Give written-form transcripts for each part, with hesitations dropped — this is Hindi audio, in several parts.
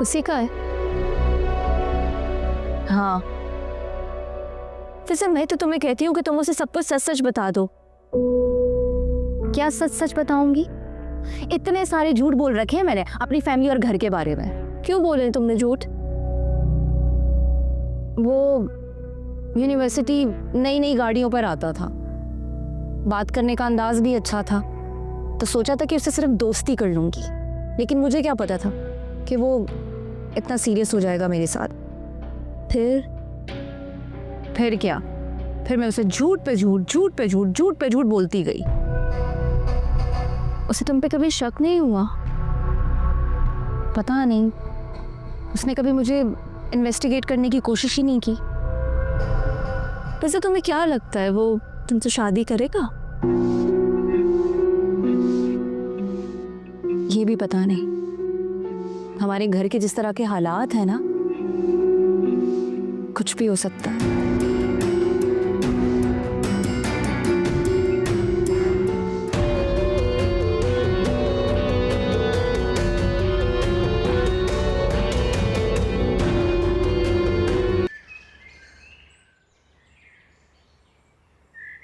उसी का है। हाँ, वैसे मैं तो तुम्हें कहती हूँ कि तुम उसे सब कुछ सच सच बता दो। क्या सच सच बताऊंगी? इतने सारे झूठ बोल रखे हैं मैंने अपनी फैमिली और घर के बारे में। क्यों बोले तुमने झूठ? वो यूनिवर्सिटी नई नई गाड़ियों पर आता था, बात करने का अंदाज भी अच्छा था, तो सोचा था कि उससे सिर्फ दोस्ती कर लूंगी, लेकिन मुझे क्या पता था कि वो इतना सीरियस हो जाएगा मेरे साथ। फिर क्या? फिर मैं उसे झूठ पे झूठ, झूठ पे झूठ, झूठ पे झूठ बोलती गई। उसे तुम पे कभी शक नहीं हुआ? पता नहीं, उसने कभी मुझे इन्वेस्टिगेट करने की कोशिश ही नहीं की। वैसे तुम्हें क्या लगता है वो तुमसे शादी करेगा? ये भी पता नहीं। हमारे घर के जिस तरह के हालात हैं ना, कुछ भी हो सकता है।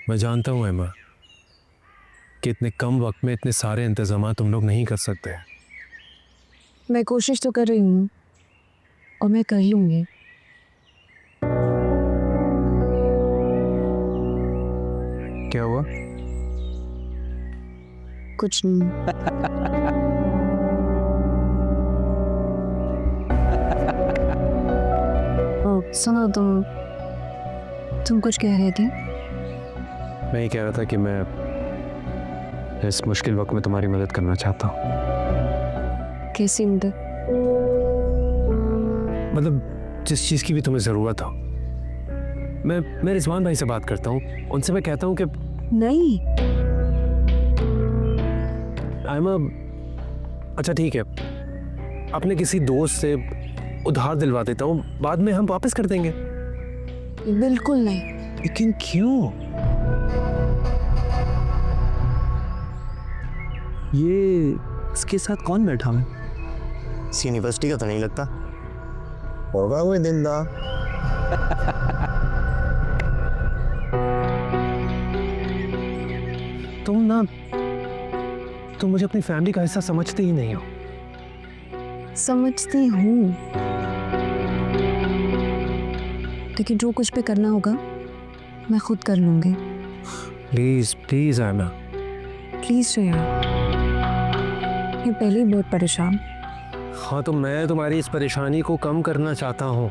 मैं जानता हूँ एमा कि इतने कम वक्त में इतने सारे इंतजाम तुम लोग नहीं कर सकते। मैं कोशिश तो कर रही हूँ और मैं कर लूंगी। क्या हुआ? कुछ नहीं। सुनो, तुम कुछ कह रहे थे? मैं ये कह रहा था कि मैं इस मुश्किल वक्त में तुम्हारी मदद करना चाहता हूँ। कैसी मदद? मतलब जिस चीज़ की भी तुम्हें ज़रूरत हो। मैं रिजवान भाई से बात करता हूँ, उनसे मैं कहता हूँ कि नहीं। आयमा, अच्छा ठीक है, अपने किसी दोस्त से उधार दिलवा देता हूँ, बाद में हम वापस कर देंगे। बिल्कुल नहीं। लेकिन क्यों? ये इसके साथ कौन बैठा है? इस यूनिवर्सिटी का तो नहीं लगता। होगा कोई दिन दा। तुम मुझे अपनी फैमिली का हिस्सा समझते ही नहीं हो। समझती हूँ, लेकिन जो कुछ भी करना होगा मैं खुद कर लूंगी। Please please Aima. Please Shreya, मैं पहले ही बहुत परेशान। हाँ, तो मैं तुम्हारी इस परेशानी को कम करना चाहता हूँ।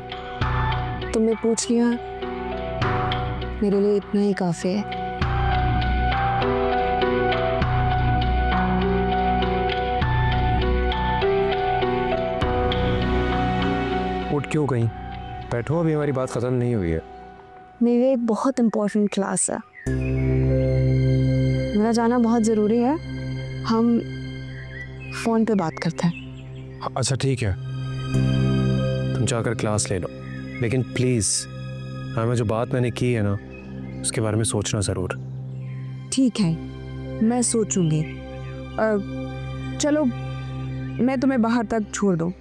तुमने पूछ लिया, मेरे लिए इतना ही काफी है। उठ क्यों गई? बैठो, अभी हमारी बात खत्म नहीं हुई है। मेरे एक बहुत इम्पोर्टेंट क्लास है, मेरा जाना बहुत ज़रूरी है। हम फ़ोन पे बात करते हैं। अच्छा ठीक है, तुम जाकर क्लास ले लो, लेकिन प्लीज़ आयमा, जो बात मैंने की है ना, उसके बारे में सोचना ज़रूर। ठीक है, मैं सोचूंगी। चलो, मैं तुम्हें बाहर तक छोड़ दूँ।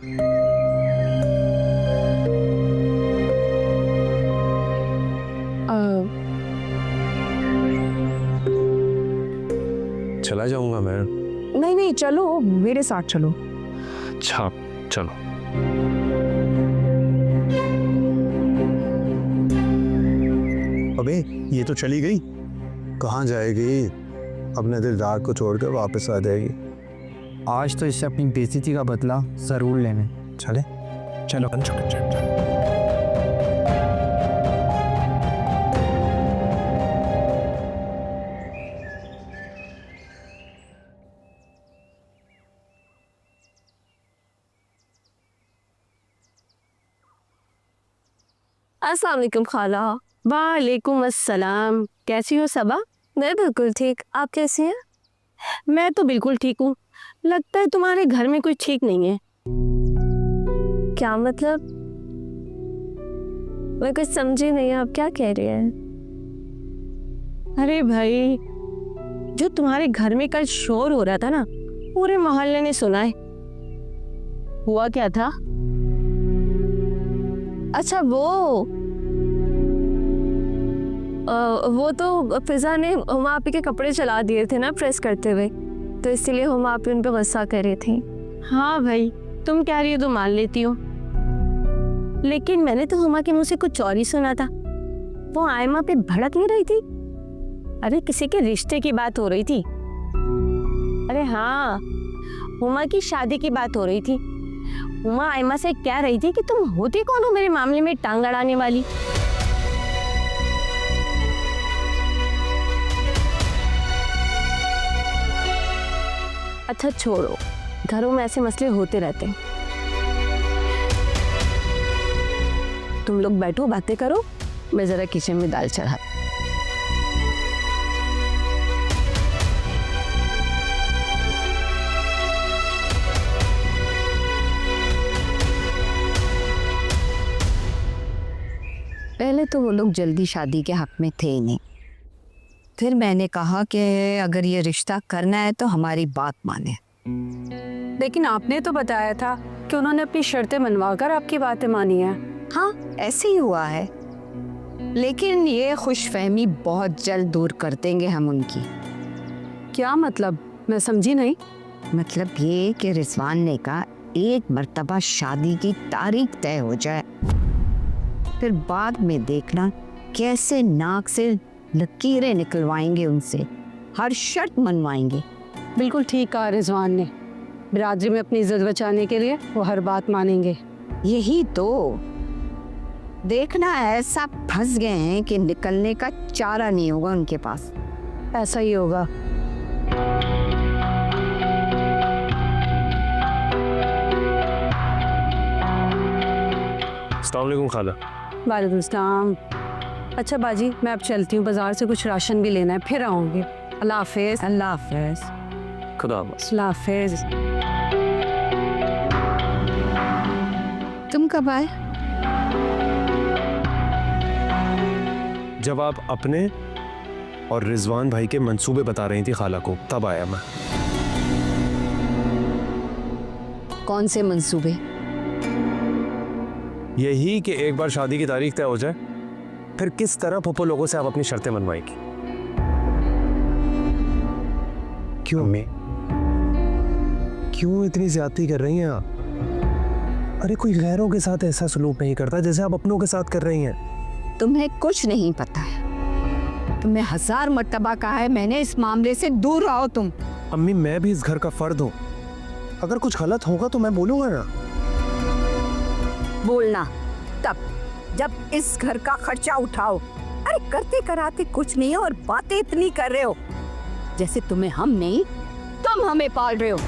चला जाऊंगा मैं। नहीं नहीं, चलो मेरे साथ चलो। अच्छा चलो। अबे ये तो चली गई, कहाँ जाएगी? अपने दिलदार को छोड़कर वापस आ जाएगी। आज तो इससे अपनी बेइज्जती का बदला जरूर लेने। चले चलो। अस्सलाम वालेकुम खाला। वालेकुम अस्सलाम। कैसी हो सबा? मैं बिल्कुल ठीक, आप कैसी हैं? मैं तो बिल्कुल ठीक हूँ। लगता है तुम्हारे घर में कुछ ठीक नहीं है। क्या मतलब? मैं कुछ समझी नहीं, आप क्या कह रही हैं? अरे भाई, जो तुम्हारे घर में कल शोर हो रहा था ना, पूरे मोहल्ले ने सुना है। हुआ क्या था? अच्छा वो तो फिजा ने हुमा आपी के कपड़े चला दिए थे ना प्रेस करते हुए, तो इसलिए हुमा आपी उन पे गुस्सा कर रही थी। हाँ भाई, तुम कह रही हो तो मान लेती हो, लेकिन मैंने तो हुमा के मुंह से कुछ और ही सुना था। वो आयमा पे भड़क नहीं रही थी? अरे किसी के रिश्ते की बात हो रही थी। अरे हाँ, हुमा की शादी की बात हो रही थी। हुमा आयमा से कह रही थी कि तुम होती कौन हो मेरे मामले में टांग अड़ाने वाली। अच्छा छोड़ो, घरों में ऐसे मसले होते रहते हैं। तुम लोग बैठो, बातें करो, मैं जरा किचन में दाल चढ़ा। पहले तो वो लोग जल्दी शादी के हक में थे ही नहीं। फिर मैंने कहा कि अगर ये रिश्ता करना है तो हमारी बात माने। लेकिन आपने तो बताया था कि उन्होंने अपनी शर्तें मनवाकर आपकी बातें मानी है। हाँ, ऐसे ही हुआ है, लेकिन ये खुशफहमी बहुत जल्द दूर कर देंगे हम उनकी। क्या मतलब? मैं समझी नहीं। मतलब ये कि रिजवान ने कहा एक मर्तबा शादी की तारीख तय हो जाए, फिर बाद में देखना कैसे नाक से लकीरें निकलवाएंगे उनसे, हर शर्त मनवाएंगे। बिल्कुल ठीक कहा रिजवान ने, बिरादरी में अपनी इज्जत बचाने के लिए वो हर बात मानेंगे। यही तो, देखना ऐसा फंस गए हैं कि निकलने का चारा नहीं होगा उनके पास। ऐसा ही होगा। अस्सलाम वालेकुम खाला। वालेकुम सलाम। अच्छा बाजी, मैं अब चलती हूँ, बाजार से कुछ राशन भी लेना है, फिर आऊँगी। अल्लाह हाफिज। अल्लाह हाफिज। खुदा हाफ़िज़। अल्लाह हाफिज। तुम कब आए? जब आप अपने और रिजवान भाई के मंसूबे बता रही थी खाला को, तब आया मैं। कौन से मंसूबे? यही कि एक बार शादी की तारीख तय हो जाए, फिर किस तरह पप्पो लोगों से आप अपनी शर्तें मनवाएंगी। क्यों क्यों इतनी ज्यादती कर रही हैं आप? अरे कोई गैरों के साथ ऐसा सलूक नहीं करता जैसे आप अपनों के साथ कर रही हैं। तुम्हें कुछ नहीं पता है। तुम्हें 1000 मर्तबा कहा है मैंने, इस मामले से दूर रहो तुम। अम्मी, मैं भी इस घर का फर्द हूँ, अगर कुछ गलत होगा तो मैं बोलूंगा ना। बोलना तब जब इस घर का खर्चा उठाओ। अरे करते कराते कुछ नहीं है और बातें इतनी कर रहे हो जैसे तुम्हें हम नहीं, तुम हमें पाल रहे हो।